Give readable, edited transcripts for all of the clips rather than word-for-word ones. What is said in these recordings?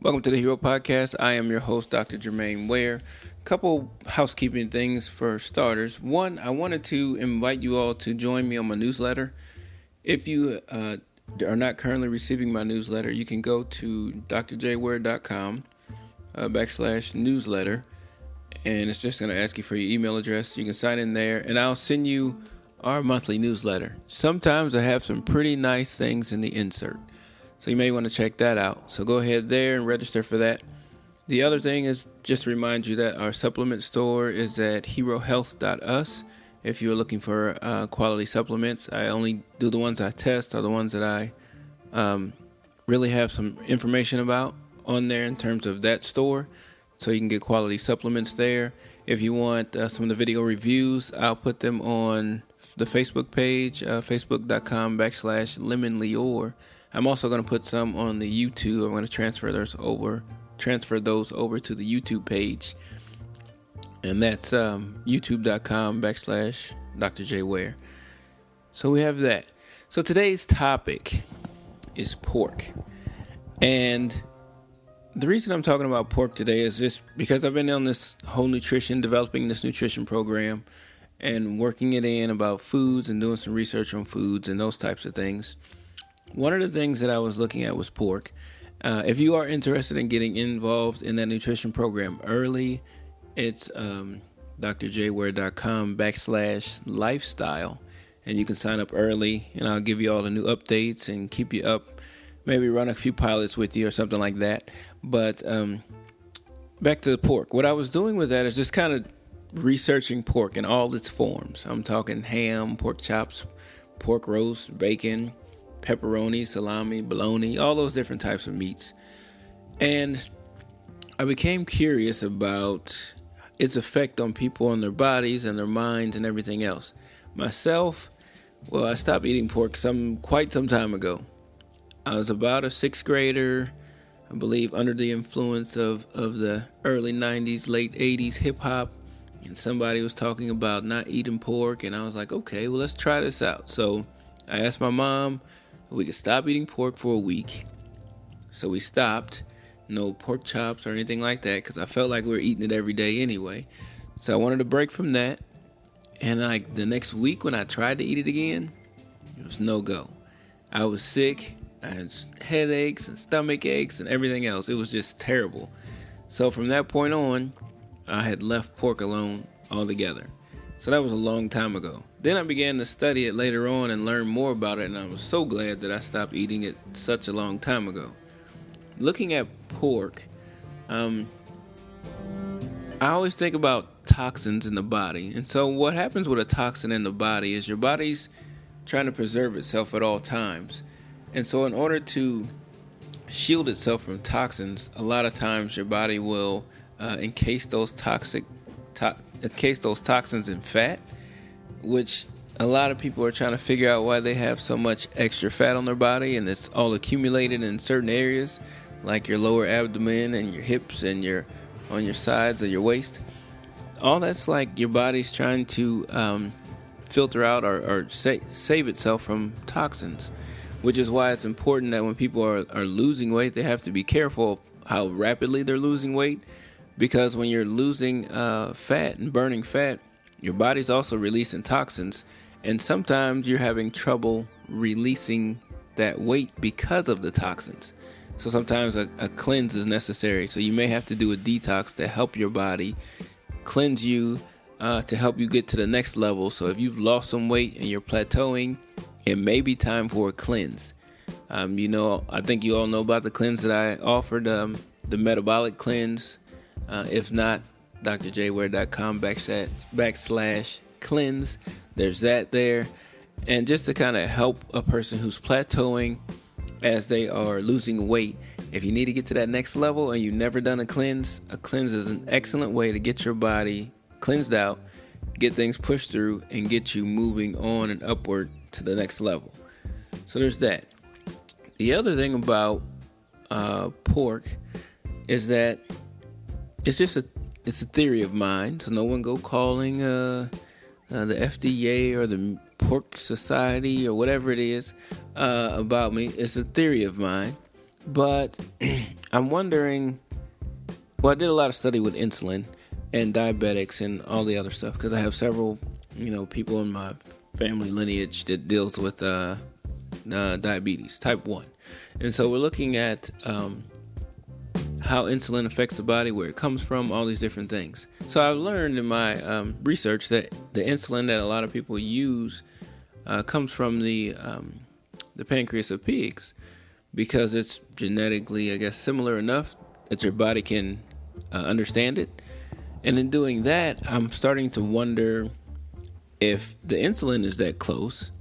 Welcome to the Hero Podcast. I am your host, Dr. Jermaine Ware. Couple housekeeping things for starters. One, I wanted to invite you all to join me on my newsletter. If you are not currently receiving my newsletter, you can go to drjware.com /newsletter, and it's just going to ask you for your email address. You can sign in there, and I'll send you our monthly newsletter. Sometimes I have some pretty nice things in the insert, so you may want to check that out. So go ahead there and register for that. The other thing is just to remind you that our supplement store is at herohealth.us. If you're looking for quality supplements, I only do the ones I test or the ones that I really have some information about on there in terms of that store. So you can get quality supplements there. If you want some of the video reviews, I'll put them on the Facebook page, facebook.com /lemonlior. I'm also going to put some on the YouTube. I'm going to transfer those over to the YouTube page. And that's youtube.com /DrJWare. So we have that. So today's topic is pork. And the reason I'm talking about pork today is just because I've been on this whole developing this nutrition program and working it in about foods and doing some research on foods and those types of things. One of the things that I was looking at was pork. If you are interested in getting involved in that nutrition program early, it's drjware.com /lifestyle. And you can sign up early, and I'll give you all the new updates and keep you up. Maybe run a few pilots with you or something like that. But back to the pork. What I was doing with that is just kind of researching pork in all its forms. I'm talking ham, pork chops, pork roast, bacon, pepperoni, salami, bologna, all those different types of meats. And I became curious about its effect on people and their bodies and their minds and everything else. Myself, well, I stopped eating pork quite some time ago. I was about a sixth grader, I believe, under the influence of the early 90s, late 80s hip hop. And somebody was talking about not eating pork. And I was like, okay, well, let's try this out. So I asked my mom if we could stop eating pork for a week. So we stopped. No pork chops or anything like that, because I felt like we were eating it every day anyway. So I wanted to break from that. And like the next week when I tried to eat it again, it was no go. I was sick. I had headaches and stomach aches and everything else. It was just terrible. So from that point on, I had left pork alone altogether. So that was a long time ago. Then I began to study it later on and learn more about it, and I was so glad that I stopped eating it such a long time ago. Looking at pork, I always think about toxins in the body. And so what happens with a toxin in the body is your body's trying to preserve itself at all times. And so in order to shield itself from toxins, a lot of times your body will encase those toxins in fat, which a lot of people are trying to figure out why they have so much extra fat on their body, and it's all accumulated in certain areas, like your lower abdomen and your hips and on your sides of your waist. All that's like your body's trying to filter out or save itself from toxins, which is why it's important that when people are losing weight, they have to be careful how rapidly they're losing weight, because when you're losing fat and burning fat, your body's also releasing toxins, and sometimes you're having trouble releasing that weight because of the toxins. So sometimes a cleanse is necessary. So you may have to do a detox to help your body cleanse you, to help you get to the next level. So if you've lost some weight and you're plateauing, it may be time for a cleanse. I think you all know about the cleanse that I offered, the metabolic cleanse. If not, drjware.com /cleanse. There's that there. And just to kind of help a person who's plateauing as they are losing weight, if you need to get to that next level and you've never done a cleanse is an excellent way to get your body cleansed out, get things pushed through, and get you moving on and upward to the next level. So there's that. The other thing about pork is that it's a theory of mine, so no one go calling the FDA or the Pork Society or whatever it is about me. It's a theory of mine But I'm wondering, well, I did a lot of study with insulin and diabetics and all the other stuff because I have several, people in my family lineage that deals with diabetes, type 1. And so we're looking at how insulin affects the body, where it comes from, all these different things. So I've learned in my research that the insulin that a lot of people use comes from the pancreas of pigs because it's genetically, I guess, similar enough that your body can understand it. And in doing that, I'm starting to wonder if the insulin is that close,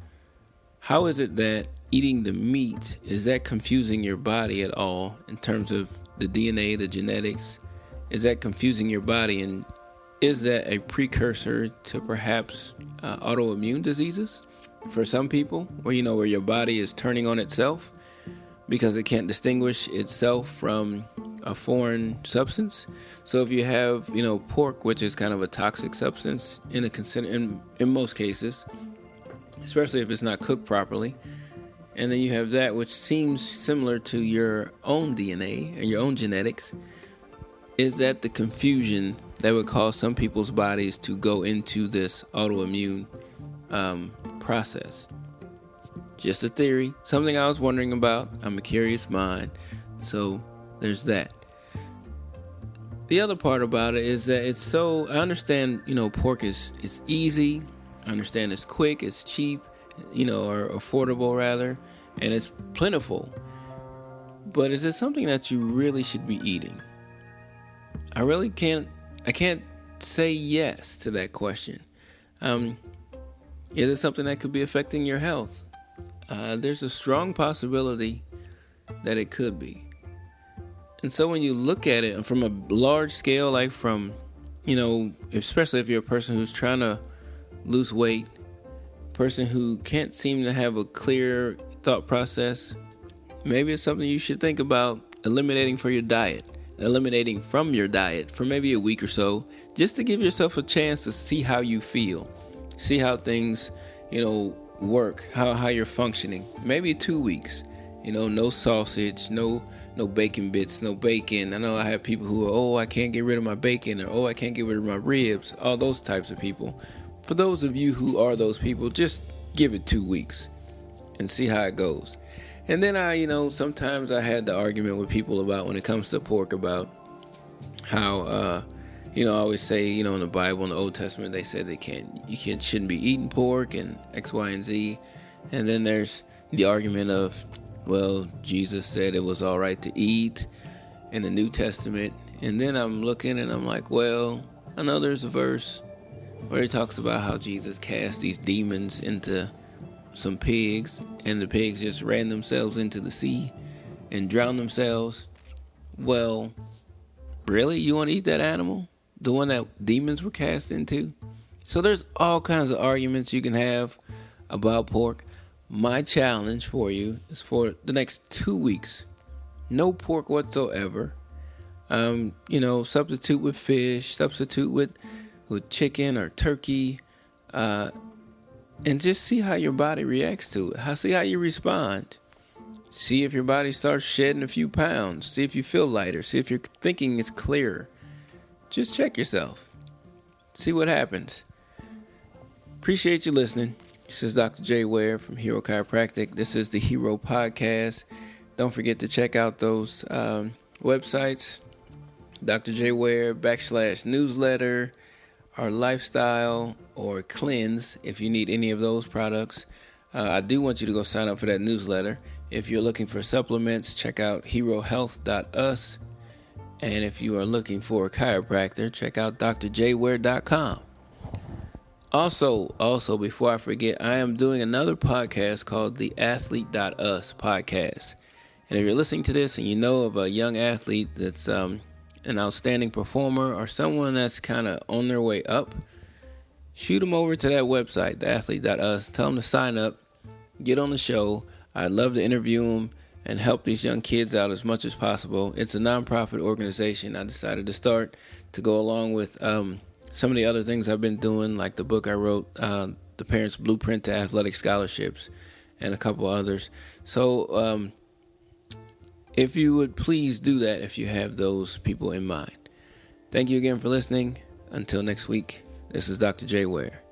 how is it that eating the meat, is that confusing your body at all in terms of the DNA, the genetics? Is that confusing your body? And is that a precursor to perhaps autoimmune diseases for some people, where your body is turning on itself because it can't distinguish itself from a foreign substance? So if you have, pork, which is kind of a toxic substance in most cases, especially if it's not cooked properly, and then you have that which seems similar to your own DNA and your own genetics, is that the confusion that would cause some people's bodies to go into this autoimmune process? Just a theory, something I was wondering about. I'm a curious mind, so there's that. The other part about it is that I understand, pork is easy. I understand it's quick, it's cheap, or affordable rather, and it's plentiful. But is it something that you really should be eating? I can't say yes to that question. Is it something that could be affecting your health? There's a strong possibility that it could be. And so when you look at it from a large scale, like from, especially if you're a person who's trying to lose weight, person who can't seem to have a clear thought process, maybe it's something you should think about eliminating from your diet for maybe a week or so, just to give yourself a chance to see how you feel, see how things, work, how you're functioning. Maybe 2 weeks, no sausage, no bacon bits, no bacon. I know I have people who are, I can't get rid of my bacon, or I can't get rid of my ribs, all those types of people. For those of you who are those people, just give it 2 weeks and see how it goes. And then sometimes I had the argument with people about when it comes to pork about how, I always say, in the Bible, in the Old Testament, they said shouldn't be eating pork and X, Y, and Z. And then there's the argument of, well, Jesus said it was all right to eat in the New Testament. And then I'm looking and I'm like, well, I know there's a verse where he talks about how Jesus cast these demons into some pigs, and the pigs just ran themselves into the sea and drowned themselves. Well, really? You want to eat that animal? The one that demons were cast into? So there's all kinds of arguments you can have about pork. My challenge for you is for the next 2 weeks, no pork whatsoever. Substitute with fish, substitute with chicken or turkey, and just see how your body reacts to it. See how you respond. See if your body starts shedding a few pounds. See if you feel lighter. See if your thinking is clearer. Just check yourself. See what happens. Appreciate you listening. This is Dr. J. Ware from Hero Chiropractic. This is the Hero Podcast. Don't forget to check out those websites. Dr. J. Ware /newsletter, our lifestyle, or cleanse if you need any of those products. I do want you to go sign up for that newsletter. If you're looking for supplements, check out herohealth.us. And if you are looking for a chiropractor, check out drjware.com. Also, before I forget, I am doing another podcast called the Athlete.us podcast. And if you're listening to this and you know of a young athlete that's an outstanding performer or someone that's kind of on their way up, shoot them over to that website, theathlete.us. Tell them to sign up, get on the show. I'd love to interview them and help these young kids out as much as possible. It's a nonprofit organization I decided to start to go along with some of the other things I've been doing, like the book I wrote, The Parents' Blueprint to Athletic Scholarships, and a couple others. So if you would please do that if you have those people in mind. Thank you again for listening. Until next week, this is Dr. J. Ware.